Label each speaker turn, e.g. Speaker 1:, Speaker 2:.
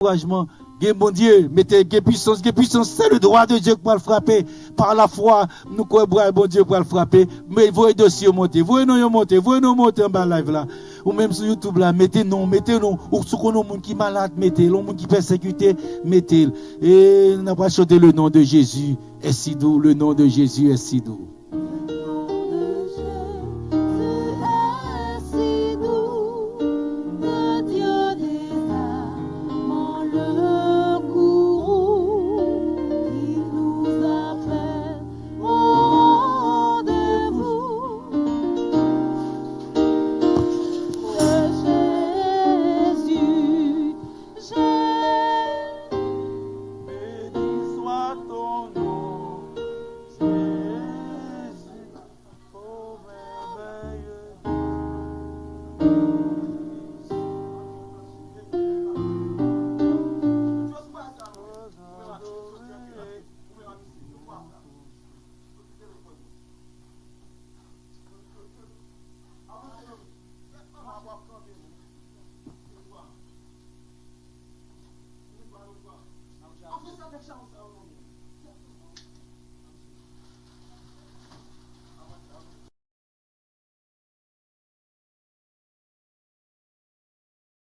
Speaker 1: encouragement. Bon Dieu, mettez puissance, c'est le droit de Dieu qui va le frapper. Par la foi, nous croyons bon Dieu pour le frapper. Mais voyez dossier monter, voyez nous monter en bas live là. Ou même sur YouTube là, mettez-nous. Ou sur nos gens qui malade, mettez, les gens qui persécutés, mettez. Et nous pas chanter le nom de Jésus est si doux, le nom de Jésus est si doux.
Speaker 2: chance.